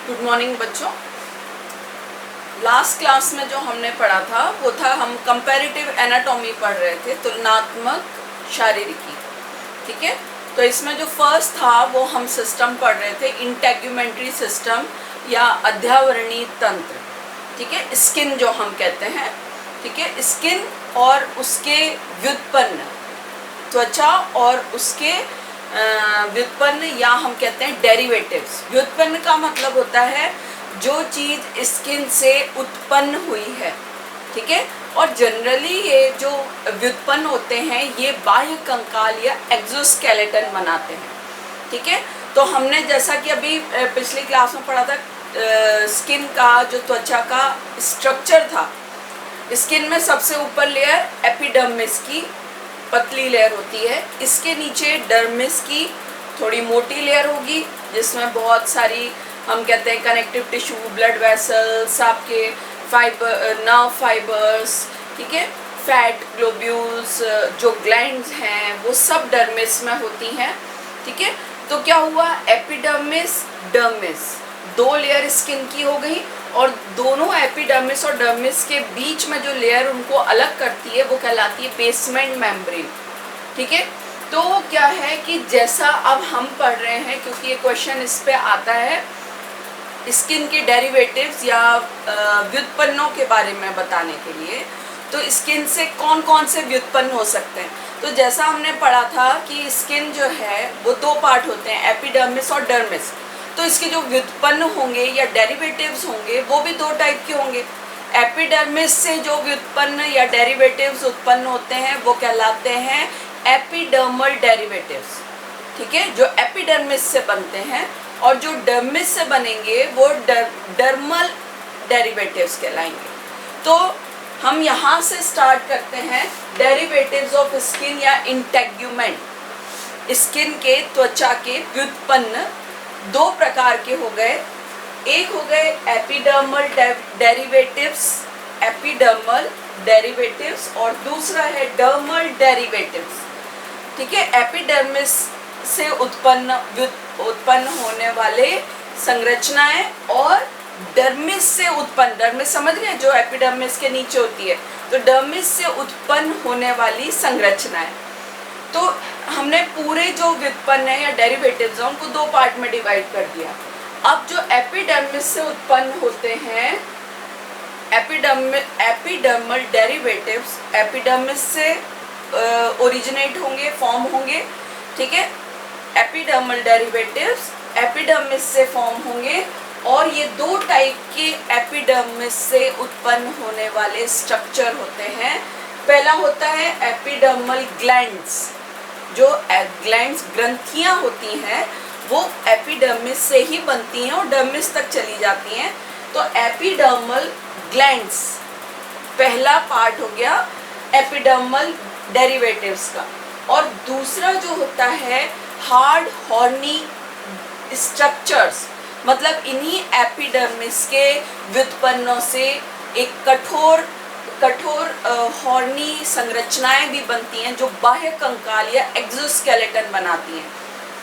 Good morning बच्चों। Last class में जो हमने पढ़ा था वो था, हम कंपैरेटिव एनाटॉमी पढ़ रहे थे, तुलनात्मक शारीरिकी। ठीक है, तो इसमें जो फर्स्ट था वो हम सिस्टम पढ़ रहे थे, इंटेग्यूमेंट्री सिस्टम या अध्यावरणीय तंत्र। ठीक है, स्किन जो हम कहते हैं। ठीक है, स्किन और उसके व्युत्पन्न, त्वचा और उसके व्युत्पन्न या हम कहते हैं डेरिवेटिव्स। व्युत्पन्न का मतलब होता है जो चीज़ स्किन से उत्पन्न हुई है। ठीक है, और जनरली ये जो व्युत्पन्न होते हैं ये बाह्य कंकाल या एक्सोस्केलेटन बनाते हैं। ठीक है, तो हमने जैसा कि अभी पिछली क्लास में पढ़ा था, स्किन का जो त्वचा का स्ट्रक्चर था, स्किन में सबसे ऊपर लेयर एपिडर्मिस की पतली लेयर होती है, इसके नीचे डर्मिस की थोड़ी मोटी लेयर होगी जिसमें बहुत सारी हम कहते हैं कनेक्टिव टिश्यू, ब्लड वेसल्स, आपके फाइबर, नर्व फाइबर्स, ठीक है, फैट ग्लोब्यूल्स, जो ग्लैंड्स हैं वो सब डर्मिस में होती हैं। ठीक है, तो क्या हुआ, एपिडर्मिस डर्मिस, दो लेयर स्किन की हो गई, और दोनों एपिडर्मिस और डर्मिस के बीच में जो लेयर उनको अलग करती है वो कहलाती है बेसमेंट मेम्ब्रेन। ठीक है, तो क्या है कि जैसा अब हम पढ़ रहे हैं, क्योंकि ये क्वेश्चन इस पे आता है स्किन के डेरिवेटिव्स या व्युत्पन्नों के बारे में बताने के लिए, तो स्किन से कौन कौन से व्युत्पन्न हो सकते हैं। तो जैसा हमने पढ़ा था कि स्किन जो है वो दो पार्ट होते हैं, एपिडर्मिस और डर्मिस। तो इसके जो व्युत्पन्न होंगे या डेरिवेटिव्स होंगे वो भी दो टाइप के होंगे। एपिडर्मिस से जो व्युत्पन्न या डेरिवेटिव्स उत्पन्न होते हैं वो कहलाते हैं एपिडर्मल डेरिवेटिव्स। ठीक है, जो एपिडर्मिस से बनते हैं, और जो डर्मिस से बनेंगे वो डर्मल डेरिवेटिव्स कहलाएंगे। तो हम यहाँ से स्टार्ट करते हैं, डेरिवेटिव्स ऑफ स्किन या इंटेग्यूमेंट। स्किन के त्वचा के व्युत्पन्न दो प्रकार के हो गए, एक हो गए एपिडर्मल डेरिवेटिव्स, एपिडर्मल डेरिवेटिव्स, और दूसरा है डर्मल डेरिवेटिव्स। ठीक है, एपिडर्मिस से उत्पन्न होने वाले संरचनाएं और डर्मिस से उत्पन्न, डर्मिस समझ गए, जो एपिडर्मिस के नीचे होती है, तो डर्मिस से उत्पन्न होने वाली संरचनाएं। तो हमने पूरे जो व्युत्पन्न है या डेरिवेटिव्स हैं उनको दो पार्ट में डिवाइड कर दिया। अब जो एपिडर्मिस से उत्पन्न होते हैं, एपिडर्मल डेरिवेटिव्स एपिडर्मिस से ओरिजिनेट होंगे, फॉर्म होंगे। ठीक है, एपिडर्मल डेरिवेटिव्स एपिडर्मिस से फॉर्म होंगे, और ये दो टाइप के एपिडर्मिस से उत्पन्न होने वाले स्ट्रक्चर होते हैं। पहला होता है एपिडर्मल ग्लैंड्स, जो ग्लैंड्स ग्रंथियां होती हैं वो एपिडर्मिस से ही बनती हैं और डर्मिस तक चली जाती हैं। तो एपिडर्मल ग्लैंड्स पहला पार्ट हो गया एपिडर्मल डेरिवेटिव्स का। और दूसरा जो होता है हार्ड हॉर्नी स्ट्रक्चर्स, मतलब इन्हीं एपिडर्मिस के व्युत्पन्नों से एक कठोर हॉर्नी संरचनाएं भी बनती हैं जो बाह्य कंकाल या एक्सोस्केलेटन बनाती हैं।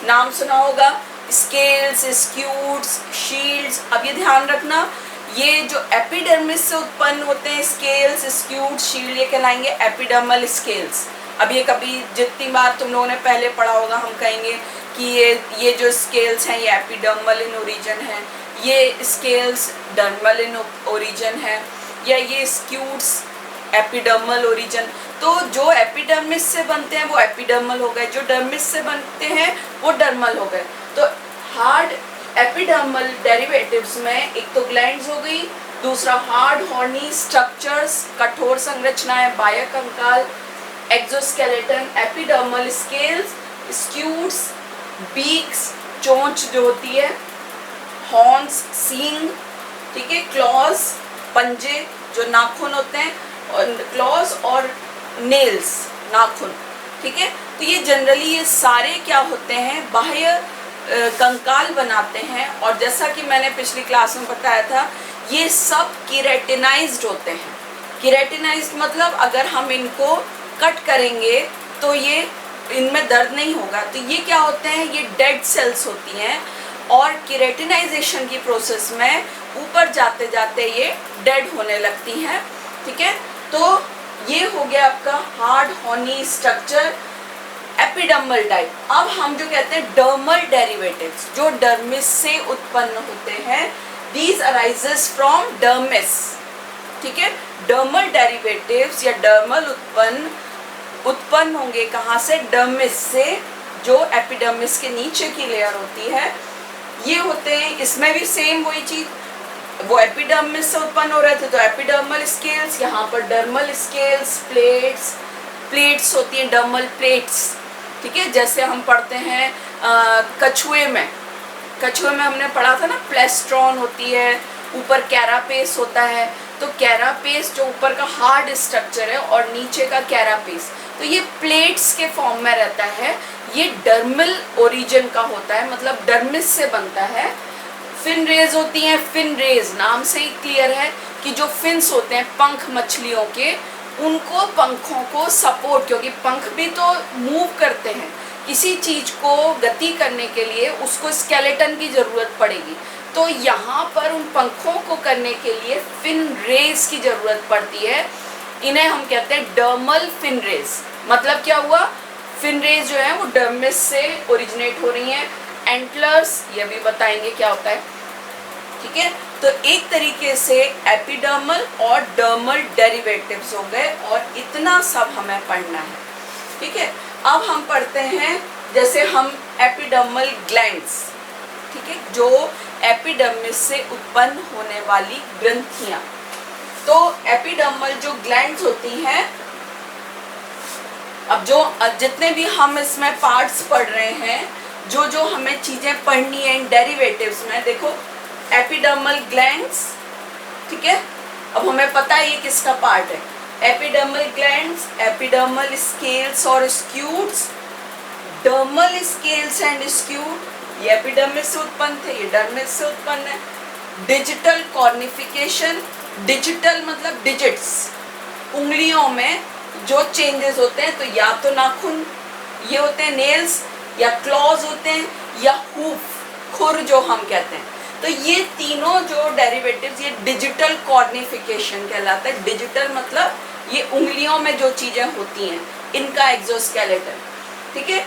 नाम सुना होगा, स्केल्स, स्क्यूट्स, शील्ड्स। अब ये ध्यान रखना, ये जो एपिडर्मिस से उत्पन्न होते हैं स्केल्स, स्क्यूट्स, शील्ड, ये कहलाएंगे एपिडर्मल स्केल्स। अब ये कभी जितनी बार तुम लोगों ने पहले पढ़ा होगा हम कहेंगे कि ये जो स्केल्स हैं ये एपिडर्मल इन ओरिजिन है, ये स्केल्स डर्मल इन ओरिजिन है, या ये स्क्यूट्स एपिडर्मल ओरिजिन। तो जो एपिडर्मिस से बनते हैं वो एपिडर्मल हो गए, जो डर्मिस से बनते हैं वो डर्मल हो गए। तो हार्ड एपिडर्मल डेरिवेटिव्स में एक तो ग्लैंड्स हो गई, दूसरा हार्ड हॉर्नी स्ट्रक्चर्स, कठोर संरचनाएं, बाह्य कंकाल, exoskeleton, epidermal scales, scutes, beaks, चोंच जो होती है, हॉर्न्स, सींग, ठीक है, क्लॉज, पंजे जो नाखून होते हैं, और क्लॉज और नेल्स, नाखून। ठीक है, तो ये जनरली ये सारे क्या होते हैं, बाह्य कंकाल बनाते हैं। और जैसा कि मैंने पिछली क्लास में बताया था, ये सब केराटिनाइज्ड होते हैं। केराटिनाइज्ड मतलब अगर हम इनको कट करेंगे तो ये इनमें दर्द नहीं होगा। तो ये क्या होते हैं, ये डेड सेल्स होती हैं, और केराटिनाइजेशन की प्रोसेस में ऊपर जाते जाते ये डेड होने लगती हैं, ठीक है। तो ये हो गया आपका hard horny structure epidermal type. अब हम जो कहते हैं डर्मल डेरिवेटिव्स, जो डर्मिस से उत्पन्न होते हैं, दीज अराइजेस फ्रॉम डर्मिस, ठीक है। डर्मल डेरिवेटिव्स या डर्मल उत्पन्न होंगे कहाँ से? डर्मिस से, जो एपिडर्मिस के नीचे की लेयर होती है। ये होते हैं, इसमें भी सेम वही चीज, वो एपिडर्मिस से उत्पन्न हो रहे थे तो एपिडर्मल स्केल्स, यहाँ पर डर्मल स्केल्स, प्लेट्स होती हैं, डर्मल प्लेट्स, ठीक है। जैसे हम पढ़ते हैं कछुए में हमने पढ़ा था ना, प्लेस्ट्रॉन होती है, ऊपर कैरापेस होता है। तो कैरापेस जो ऊपर का हार्ड स्ट्रक्चर है और नीचे का कैरापेस, तो ये प्लेट्स के फॉर्म में रहता है। ये डर्मल ओरिजिन का होता है, मतलब डर्मिस से बनता है। फिन रेज होती हैं, फिन रेज नाम से ही क्लियर है कि जो फिन्स होते हैं पंख मछलियों के, उनको पंखों को सपोर्ट, क्योंकि पंख भी तो मूव करते हैं, किसी चीज को गति करने के लिए उसको स्केलेटन की जरूरत पड़ेगी। तो यहाँ पर उन पंखों को करने के लिए फिन रेज की जरूरत पड़ती है। इन्हें हम कहते हैं डर्मल फिन रेज। मतलब क्या हुआ? फिन रेज जो है वो डर्मिस से ओरिजिनेट हो रही हैं। एंटलर्स, ये भी बताएंगे क्या होता है, ठीक है। तो एक तरीके से एपिडर्मल और डर्मल डेरिवेटिव्स हो गए, और इतना सब हमें पढ़ना है, ठीक है। अब हम पढ़ते हैं, जैसे हम एपिडर्मल ग्लैंड्स, ठीक है, जो एपिडर्मिस से उत्पन्न होने वाली ग्रंथियां। तो एपिडर्मल जो ग्लैंड्स होती हैं, अब जो जितने भी हम इसमें पार्ट्स पढ़ रहे हैं, जो हमें चीजें पढ़नी है इन डेरिवेटिव्स में, देखो एपिडर्मल ग्लैंड्स, ठीक है। अब हमें पता है ये किसका पार्ट है, एपिडर्मल ग्लैंड्स, एपिडर्मल स्केल्स और स्क्यूट्स, डर्मल स्केल्स एंड स्क्यूट, ये एपिडर्मिस से उत्पन्न थे, ये डर्मिस से उत्पन्न है। डिजिटल कॉर्निफिकेशन, डिजिटल मतलब डिजिट्स, उंगलियों में जो चेंजेस होते हैं, तो या तो नाखून ये होते हैं नेल्स, या क्लॉज होते हैं, या हूफ, खुर जो हम कहते हैं। तो ये तीनों जो डेरिवेटिव्स, ये डिजिटल कॉर्निफिकेशन कहलाता है। डिजिटल मतलब ये उंगलियों में जो चीजें होती हैं, इनका एक्सोस्केलेटन, ठीक है।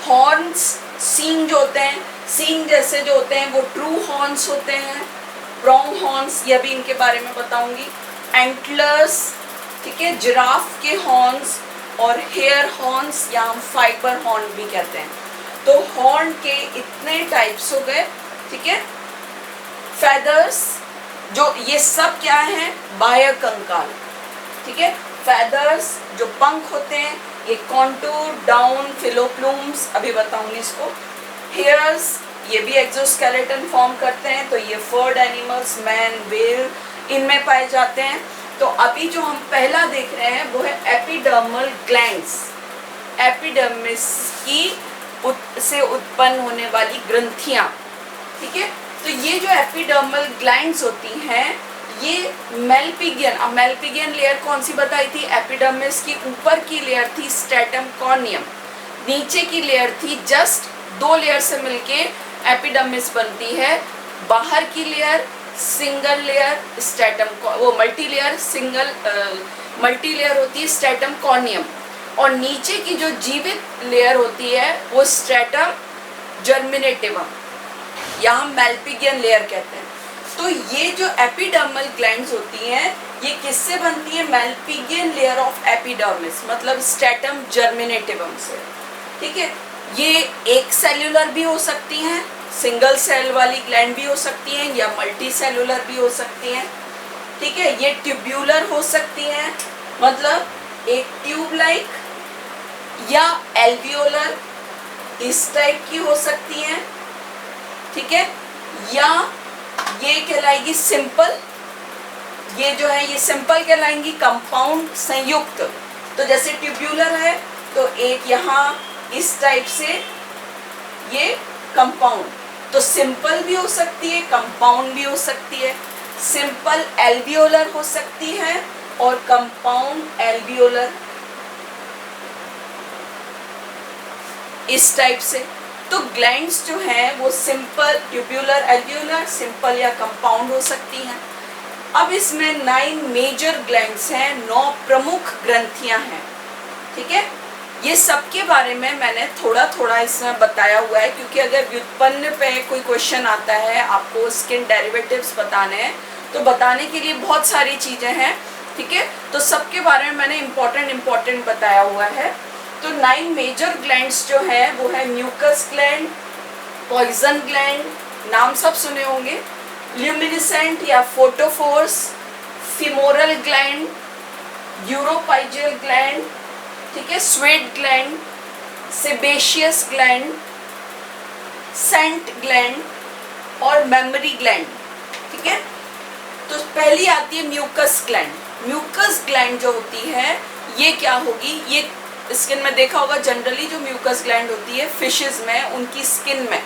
हॉर्न्स, सींग जो होते हैं, सींग जैसे जो होते हैं वो ट्रू हॉर्न्स होते हैं, प्रोंग हॉर्न्स, ये भी इनके बारे में बताऊंगी। एंटलर्स, ठीक है, जिराफ के हॉर्न्स, और हेयर हॉर्न्स या हम फाइबर हॉर्न भी कहते हैं। तो हॉर्न के इतने टाइप्स हो गए, ठीक है। फेदर्स, जो ये सब क्या है, बाह्य कंकाल, ठीक है। फेदर्स जो पंख होते हैं, ये कॉन्टूर, डाउन, फिलोप्लूम्स, अभी बताऊंगी इसको। हेयर्स, ये भी एक्सोस्केलेटन फॉर्म करते हैं, तो ये फर्ड एनिमल्स, मैन, व्हेल, इनमें पाए जाते हैं। तो अभी जो हम पहला देख रहे हैं वो है एपिडर्मल ग्लैंड्स, एपिडर्मिस की से उत्पन्न होने वाली ग्रंथियां, ठीक है। तो ये जो एपिडर्मल ग्लैंड्स होती हैं, ये मेलपिगियन, अब मेलपिगियन लेयर कौन सी बताई थी, एपिडर्मिस की ऊपर की लेयर थी स्ट्रेटम कॉर्नियम, नीचे की लेयर थी, जस्ट 2 लेयर से मिलके एपिडर्मिस बनती है। बाहर की लेयर सिंगल लेयर स्ट्रेटम, वो मल्टी लेयर होती है स्ट्रेटम कॉर्नियम, और नीचे की जो जीवित लेयर होती है वो स्ट्रेटम जर्मिनेटिवम, या हम मेलपिगियन लेयर कहते हैं। तो ये जो एपिडर्मल ग्लैंड्स होती हैं, ये किससे बनती है, मेलपिगियन लेयर ऑफ एपिडर्मिस, मतलब स्ट्रेटम जर्मिनेटिवम से, ठीक है। ये एक सेल्यूलर भी हो सकती हैं, सिंगल सेल वाली ग्लैंड भी हो सकती हैं, या मल्टी सेलुलर भी हो सकती हैं, ठीक है। ये ट्यूब्यूलर हो सकती हैं, मतलब एक ट्यूब लाइक, या एल्वियोलर इस टाइप की हो सकती हैं, ठीक है। या ये कहलाएगी सिंपल, ये जो है ये सिंपल कहलाएंगी, कंपाउंड संयुक्त। तो जैसे ट्यूब्यूलर है तो एक यहाँ इस टाइप से ये कंपाउंड, तो सिंपल भी हो सकती है, कंपाउंड भी हो सकती है। सिंपल एल्वियोलर हो सकती है और कंपाउंड एल्वियोलर इस टाइप से, तो ग्लैंड्स जो हैं वो सिंपल, ट्यूब्यूलर, एल्व्यूलर, सिंपल या कंपाउंड हो सकती हैं। अब इसमें 9 मेजर ग्लैंड्स हैं, 9 प्रमुख ग्रंथियां हैं, ठीक है। ये सब के बारे में मैंने थोड़ा थोड़ा इसमें बताया हुआ है, क्योंकि अगर व्युत्पन्न पे कोई क्वेश्चन आता है, आपको स्किन डेरिवेटिव्स बताने हैं, तो बताने के लिए बहुत सारी चीज़ें हैं, ठीक है। तो सबके बारे में मैंने इम्पोर्टेंट बताया हुआ है। तो 9 मेजर ग्लैंड्स जो है वो है म्यूकस ग्लैंड, पॉइजन ग्लैंड, नाम सब सुने होंगे, ल्यूमिनिसेंट या photophores, femoral gland, uropygial gland, ठीक है, sweat gland, sebaceous gland, scent gland और मेमोरी ग्लैंड, ठीक है। तो पहली आती है म्यूकस ग्लैंड। म्यूकस ग्लैंड जो होती है ये क्या होगी, ये स्किन में देखा होगा जनरली जो म्यूकस ग्लैंड होती है फिशेस में, उनकी स्किन में,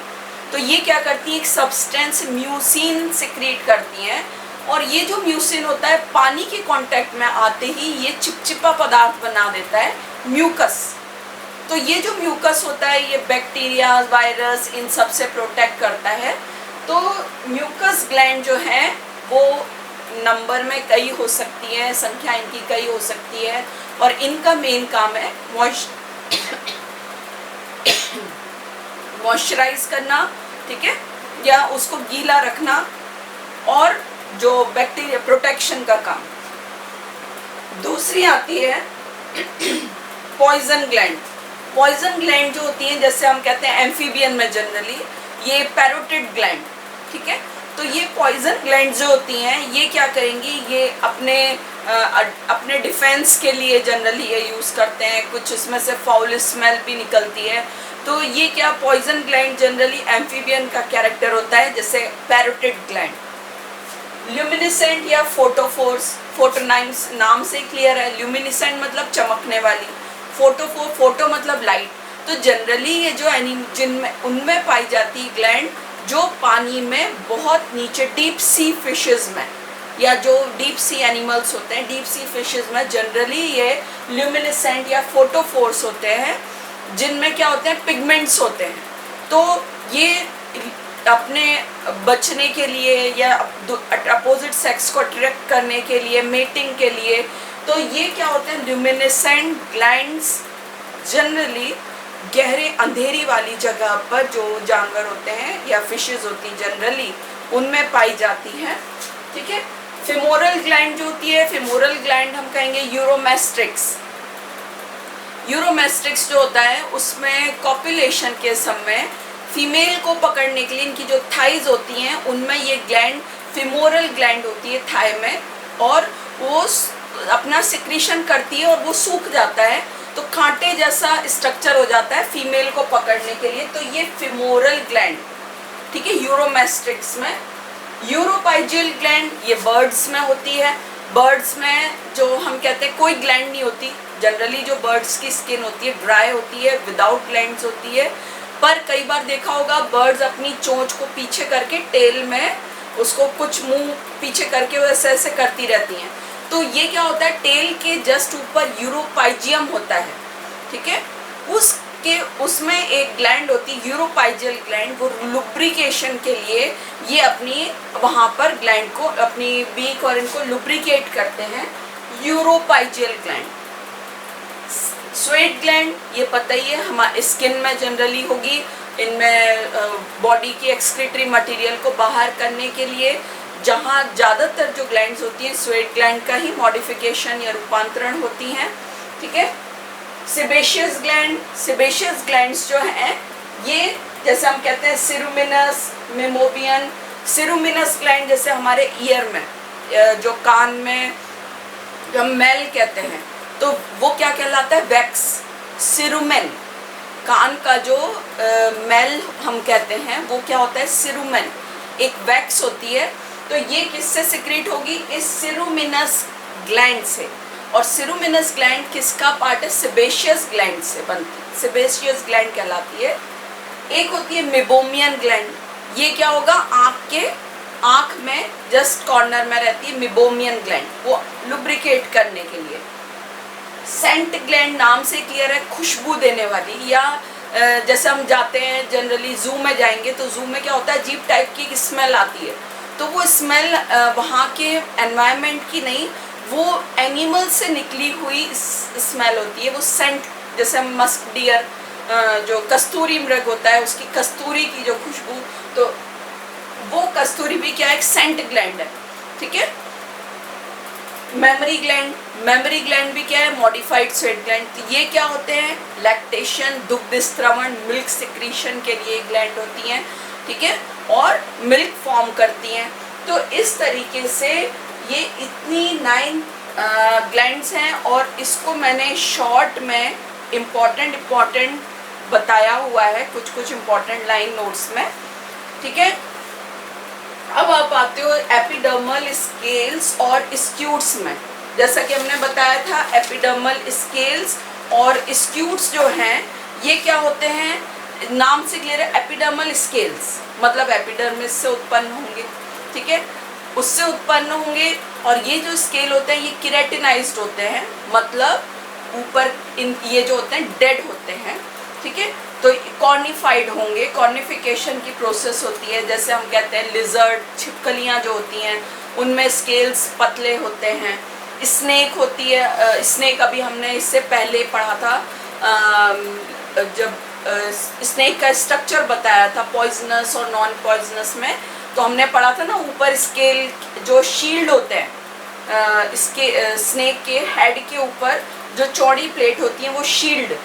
तो ये क्या करती है, एक सब्सटेंस म्यूसिन सिक्रीट करती हैं, और ये जो म्यूसिन होता है पानी के कांटेक्ट में आते ही ये चिपचिपा पदार्थ बना देता है, म्यूकस। तो ये जो म्यूकस होता है ये बैक्टीरिया, वायरस, इन सब से प्रोटेक्ट करता है। तो म्यूकस ग्लैंड जो है वो नंबर में कई हो सकती है, संख्या इनकी कई हो सकती है, और इनका मेन काम है मॉइस्चराइज करना, ठीक है, या उसको गीला रखना, और जो बैक्टीरिया प्रोटेक्शन का काम। दूसरी आती है पॉइजन ग्लैंड। पॉइजन ग्लैंड जो होती है, जैसे हम कहते हैं एम्फीबियन में जनरली ये पैरोटिड ग्लैंड, ठीक है। तो ये पॉइजन ग्लैंड जो होती हैं ये क्या करेंगी, ये अपने डिफेंस के लिए जनरली ये यूज़ करते हैं, कुछ इसमें से फाउल स्मेल भी निकलती है। तो ये क्या, पॉइजन ग्लैंड जनरली एम्फीबियन का कैरेक्टर होता है, जैसे पैरोटिड ग्लैंड। ल्यूमिनिसेंट या फोटोफोर्स, फोटोनाइम्स नाम से क्लियर है, ल्यूमिनिसेंट मतलब चमकने वाली, फोटोफोर, फोटो मतलब लाइट। तो जनरली ये जो जिनमें उनमें पाई जाती ग्लैंड जो पानी में बहुत नीचे डीप सी फिशेस में, या जो डीप सी एनिमल्स होते हैं, डीप सी फिशेस में जनरली ये ल्यूमिनिसेंट या फोटोफोर्स होते हैं, जिनमें क्या होते हैं, पिगमेंट्स होते हैं। तो ये अपने बचने के लिए या अपोजिट सेक्स को अट्रैक्ट करने के लिए, मेटिंग के लिए, तो ये क्या होते हैं, ल्यूमिनिसेंट ग्लैंड्स जनरली गहरे अंधेरी वाली जगह पर जो जानवर होते हैं या फिशेस होती हैं जनरली उनमें पाई जाती हैं, ठीक है। फीमोरल ग्लैंड जो होती है, फीमोरल ग्लैंड हम कहेंगे यूरोमेस्ट्रिक्स। यूरोमेस्ट्रिक्स जो होता है उसमें कॉपुलेशन के समय फीमेल को पकड़ने के लिए इनकी जो थाइज होती हैं उनमें ये ग्लैंड, फीमोरल ग्लैंड होती है थाई में, और वो अपना सिक्रीशन करती है और वो सूख जाता है, तो कांटे जैसा स्ट्रक्चर हो जाता है फीमेल को पकड़ने के लिए। तो ये फीमोरल ग्लैंड, ठीक है, यूरोमेस्ट्रिक्स में। यूरोपाइजियल ग्लैंड ये बर्ड्स में होती है। बर्ड्स में जो हम कहते हैं कोई ग्लैंड नहीं होती, जनरली जो बर्ड्स की स्किन होती है ड्राई होती है, विदाउट ग्लैंड्स होती है। पर कई बार देखा होगा बर्ड्स अपनी चोंच को पीछे करके टेल में उसको कुछ मुंह पीछे करके वैसे ऐसे करती रहती हैं। तो ये क्या होता है, टेल के जस्ट ऊपर यूरोपाइजियम होता है, ठीक है, उसमें एक ग्लैंड होती है यूरोपाइजियल ग्लैंड, वो लुब्रिकेशन के लिए ये अपनी वहाँ पर ग्लैंड को, अपनी बीक और इनको लुब्रिकेट करते हैं, यूरोपाइजियल ग्लैंड। स्वेट ग्लैंड ये पता ही है, हमारे स्किन में जनरली होगी, इनमें बॉडी की एक्सक्रीटरी मटेरियल को बाहर करने के लिए, जहाँ ज़्यादातर जो ग्लैंड्स होती हैं स्वेट ग्लैंड का ही मॉडिफिकेशन या रूपांतरण होती हैं, ठीक है। सेबेशियस ग्लैंड, सेबेशियस ग्लैंड्स जो हैं ये जैसे हम कहते हैं सिरुमिनस, मेमोबियन। सिरुमिनस ग्लैंड जैसे हमारे ईयर में, जो कान में हम मेल कहते हैं, तो वो क्या कहलाता है, वैक्स। सिरुमेन, कान का जो मेल हम कहते हैं वो क्या होता है, सिरुमेन, एक वैक्स होती है। तो ये किससे सिक्रीट होगी, इस सिरुमिनस ग्लैंड से। और सिरुमिनस ग्लैंड किसका पार्ट है, सेबेशियस ग्लैंड से बनती है, सेबेशियस ग्लैंड कहलाती है। एक होती है मेबोमियन ग्लैंड, ये क्या होगा, आँख में जस्ट कॉर्नर में रहती है मेबोमियन ग्लैंड, वो लुब्रिकेट करने के लिए। सेंट ग्लैंड नाम से क्लियर है, खुशबू देने वाली, या जैसे हम जाते हैं जनरली ज़ू में जाएंगे तो ज़ू में क्या होता है, अजीब टाइप की स्मेल आती है, तो वो स्मेल वहाँ के एनवायरनमेंट की नहीं, वो एनिमल से निकली हुई स्मेल होती है, वो सेंट, जैसे हम मस्क डियर जो कस्तूरी मृग होता है उसकी कस्तूरी की जो खुशबू, तो वो कस्तूरी भी क्या है, एक सेंट ग्लैंड है, ठीक है। मेमोरी ग्लैंड भी क्या है, मॉडिफाइड स्वेट ग्लैंड। तो ये क्या होते हैं, लैक्टेशन, दुग्ध स्त्रवण, मिल्क सिक्रीशन के लिए ग्लैंड होती हैं, ठीक है, और मिल्क फॉर्म करती हैं। तो इस तरीके से ये इतनी 9 ग्लैंड्स हैं, और इसको मैंने शॉर्ट में इम्पॉर्टेंट बताया हुआ है, कुछ इम्पॉर्टेंट लाइन नोट्स में, ठीक है। अब आप आते हो एपिडर्मल स्केल्स और स्क्यूट्स में। जैसा कि हमने बताया था, एपिडर्मल स्केल्स और स्क्यूट्स जो हैं ये क्या होते हैं, नाम से क्लियर है, एपिडर्मल स्केल्स मतलब एपिडर्मिस से उत्पन्न होंगे, ठीक है, उससे उत्पन्न होंगे, और ये जो स्केल होते हैं ये केराटिनाइज्ड होते हैं, मतलब ऊपर ये जो होते हैं डेड होते हैं, ठीक है। तो कॉर्निफाइड होंगे, कॉर्निफिकेशन की प्रोसेस होती है, जैसे हम कहते हैं लिजर्ड, छिपकलियाँ जो होती हैं उनमें स्केल्स पतले होते हैं। स्नेक होती है, स्नेक अभी हमने इससे पहले पढ़ा था, जब स्नेक का स्ट्रक्चर बताया था पॉइजनस और नॉन पॉइजनस में, तो हमने पढ़ा था ना, ऊपर स्केल जो शील्ड होते हैं, इसके स्नेक के हेड के ऊपर जो चौड़ी प्लेट होती है वो शील्ड,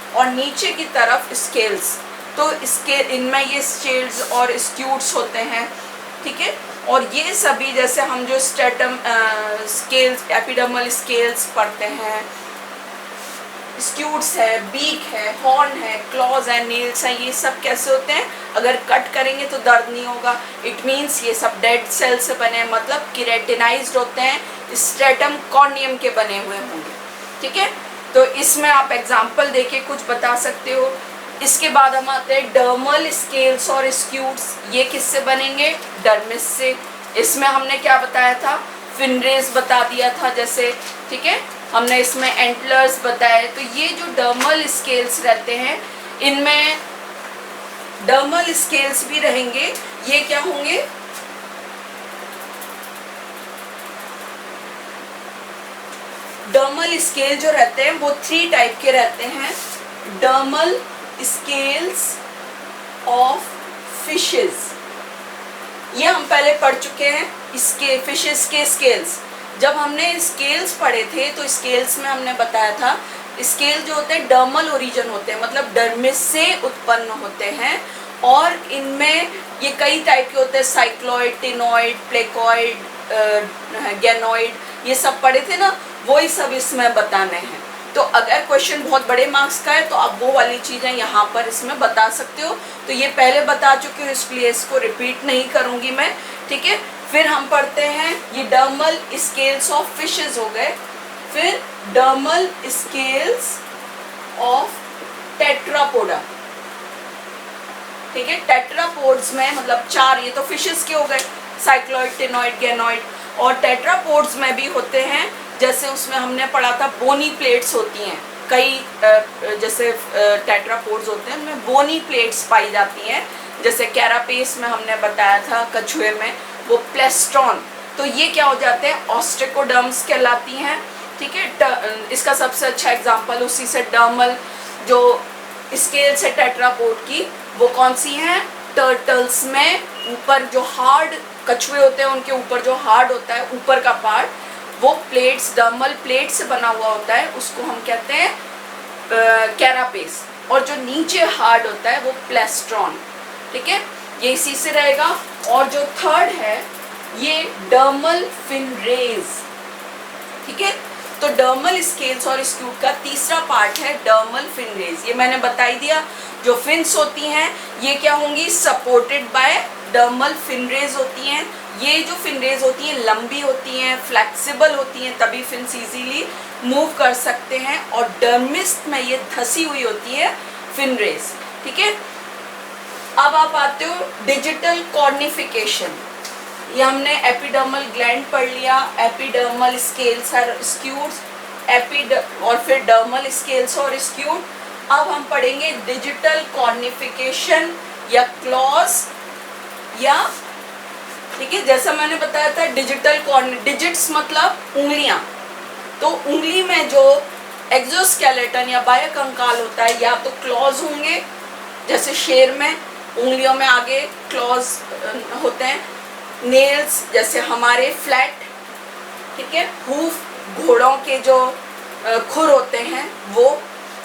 और नीचे की तरफ स्केल्स, तो इसके इनमें ये स्केल्स और स्क्यूट्स होते हैं, ठीक है। और ये सभी जैसे हम जो स्ट्रेटम स्केल्स, एपिडर्मल स्केल्स पढ़ते हैं, स्क्यूट्स है, बीक है, हॉर्न है, क्लॉज है, नील्स हैं, ये सब कैसे होते हैं, अगर कट करेंगे तो दर्द नहीं होगा, इट मीन्स ये सब डेड सेल से बने हैं, मतलब केराटिनाइज्ड होते हैं, स्ट्रेटम कॉर्नियम के बने हुए होंगे, ठीक है। तो इसमें आप एग्जाम्पल देके कुछ बता सकते हो। इसके बाद हम आते हैं डर्मल स्केल्स और स्क्यूट्स, ये किससे बनेंगे, डर्मिस से। इसमें हमने क्या बताया था, फिनरेस बता दिया था जैसे, ठीक है, हमने इसमें एंटलर्स बताए। तो ये जो डर्मल स्केल्स रहते हैं इनमें डर्मल स्केल्स भी रहेंगे, ये क्या होंगे, डर्मल स्केल जो रहते हैं वो 3 टाइप के रहते हैं। डर्मल स्केल्स ऑफ फिशेस, ये हम पहले पढ़ चुके हैं, इसके फिशेस के स्केल्स। जब हमने स्केल्स पढ़े थे तो स्केल्स में हमने बताया था स्केल जो होते हैं डर्मल ओरिजिन होते हैं, मतलब डर्मिस से उत्पन्न होते हैं, और इनमें ये कई टाइप के होते हैं, साइक्लॉइड, टिनॉइड, प्लेकॉइड, गैनॉइड, ये सब पढ़े थे ना, वही सब इसमें बताने हैं। तो अगर क्वेश्चन बहुत बड़े मार्क्स का है तो आप वो वाली चीज़ें यहाँ पर इसमें बता सकते हो। तो ये पहले बता चुकी हूँ, इसलिए इसको रिपीट नहीं करूँगी मैं, ठीक है। फिर हम पढ़ते हैं ये डर्मल स्केल्स ऑफ फिशेस हो गए, फिर डर्मल स्केल्स ऑफ टेट्रापोडा, ठीक है। टेट्रापोड्स में मतलब 4, ये तो फिशेस के हो गए, साइक्लॉइड, टिनॉइड, गैनॉइड, और टेट्रापोड्स में भी होते हैं, जैसे उसमें हमने पढ़ा था बोनी प्लेट्स होती हैं, कई जैसे टेट्रापोड्स होते हैं उनमें बोनी प्लेट्स पाई जाती हैं, जैसे कैरापेस में हमने बताया था, कछुए में वो प्लेस्ट्रॉन। तो ये क्या हो जाते हैं, ऑस्ट्रिकोडर्म्स कहलाती हैं, ठीक है। इसका सबसे अच्छा एग्जांपल उसी से डर्मल जो स्केल्स है टेट्रापोड की, वो कौन सी हैं, टर्टल्स में ऊपर जो हार्ड कछुए होते हैं उनके ऊपर जो हार्ड होता है ऊपर का पार्ट, वो प्लेट्स, डर्मल प्लेट से बना हुआ होता है, उसको हम कहते हैं कैरापेस, और जो नीचे हार्ड होता है वो प्लेस्ट्रॉन, ठीक है, ये इसी से रहेगा। और जो थर्ड है ये डर्मल फिनरेज, ठीक है। तो डर्मल स्केल्स और स्क्यूट का तीसरा पार्ट है डर्मल फिनरेज, ये मैंने बता ही दिया। जो फिन्स होती हैं ये क्या होंगी, सपोर्टेड बाय डर्मल फिनरेज होती हैं। ये जो फिनरेज होती हैं लंबी होती हैं, फ्लेक्सिबल होती हैं, तभी फिन्स इजीली मूव कर सकते हैं, और डर्मिस में ये धसी हुई होती है फिनरेज, ठीक है। अब आप आते हो डिजिटल कॉर्निफिकेशन, ये हमने एपिडर्मल ग्लैंड पढ़ लिया, एपिडर्मल स्केल्स और स्क्यूट्स, और फिर डर्मल स्केल्स और स्क्यूट। अब हम पढ़ेंगे डिजिटल कॉर्निफिकेशन या क्लॉज, या ठीक है, जैसा मैंने बताया था डिजिटल डिजिट्स मतलब उंगलियां, तो उंगली में जो एक्सोस्केलेटन या बाह्य कंकाल होता है या तो क्लॉज होंगे, जैसे शेर में उंगलियों में आगे क्लॉज होते हैं, नेल्स जैसे हमारे फ्लैट, ठीक है, हूफ घोड़ों के जो खुर होते हैं वो।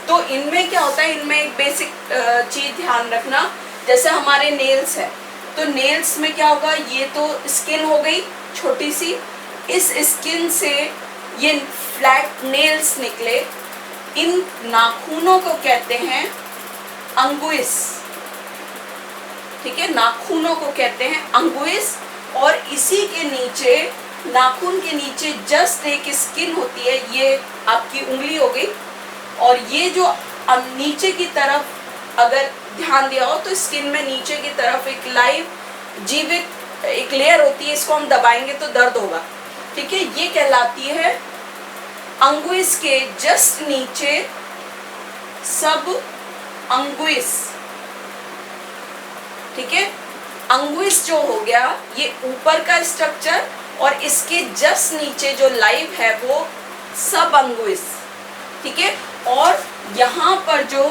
तो इनमें क्या होता है, इनमें एक बेसिक चीज ध्यान रखना, जैसे हमारे नेल्स है तो नेल्स में क्या होगा, ये तो स्किन हो गई छोटी सी, इस स्किन से ये फ्लैट नेल्स निकले, इन नाखूनों को कहते हैं अंगुइस, ठीक है, नाखूनों को कहते हैं अंगुइस। और इसी के नीचे, नाखून के नीचे जस्ट एक स्किन होती है, ये आपकी उंगली हो गई, और ये जो नीचे की तरफ अगर ध्यान दिया हो तो स्किन में नीचे की तरफ एक लाइव जीवित एक लेयर होती है, इसको हम दबाएंगे तो दर्द होगा, ठीक है, ये कहलाती है अंगुइस के जस्ट नीचे सब अंगुइस, ठीक है। अंगुइस जो हो गया ये ऊपर का स्ट्रक्चर, और इसके जस्ट नीचे जो लाइव है वो सब अंगुइस, ठीक है। और यहाँ पर जो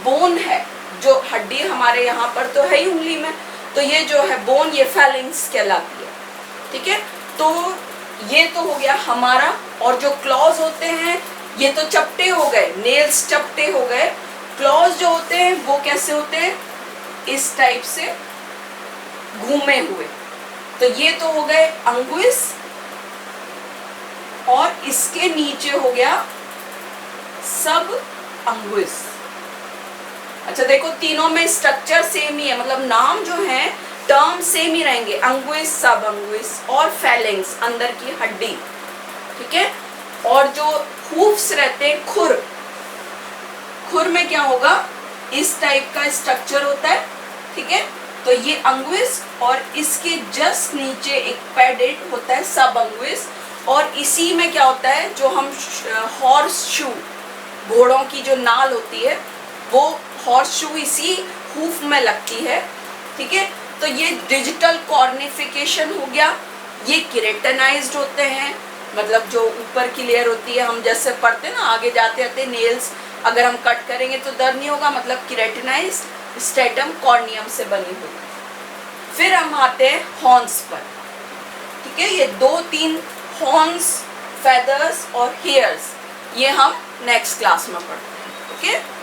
बोन है, जो हड्डी हमारे यहाँ पर तो है ही उंगली में, तो ये जो है बोन, ये फैलिंग्स कहलाती है, ठीक है। तो ये तो हो गया हमारा, और जो क्लॉज होते हैं ये तो चपटे हो गए, नेल्स चपटे हो गए, क्लॉज जो होते हैं वो कैसे होते हैं, इस टाइप से घूमे हुए। तो ये तो हो गए अंगुइस, और इसके नीचे हो गया सब अंगुइस। अच्छा देखो, तीनों में स्ट्रक्चर सेम ही है, मतलब नाम जो है टर्म सेम ही रहेंगे, अंगुइस, सब अंगुइस और फैलिंग्स अंदर की हड्डी, ठीक है। और जो हूफ्स रहते हैं, खुर, खुर में क्या होगा, इस टाइप का स्ट्रक्चर होता है, ठीक है। तो ये अंगुइस, और इसके जस्ट नीचे एक पैडेड होता है सब अंगुइस, और इसी में क्या होता है, जो हम हॉर्स शू, घोड़ों की जो नाल होती है वो हॉर्स शू इसी हूफ में लगती है, ठीक है। तो ये डिजिटल कॉर्निफिकेशन हो गया। ये केराटिनाइज्ड होते हैं, मतलब जो ऊपर की लेयर होती है, हम जैसे पढ़ते हैं ना आगे जाते जाते नेल्स अगर हम कट करेंगे तो दर्द नहीं होगा, मतलब केराटिनाइज्ड स्ट्रेटम कॉर्नियम से बनी हुई। फिर हम आते हैं हॉर्न्स पर, ठीक है। ये 2-3 हॉर्न्स, फेदर्स और हेयर्स, ये हम नेक्स्ट क्लास में पढ़ते हैं, ओके।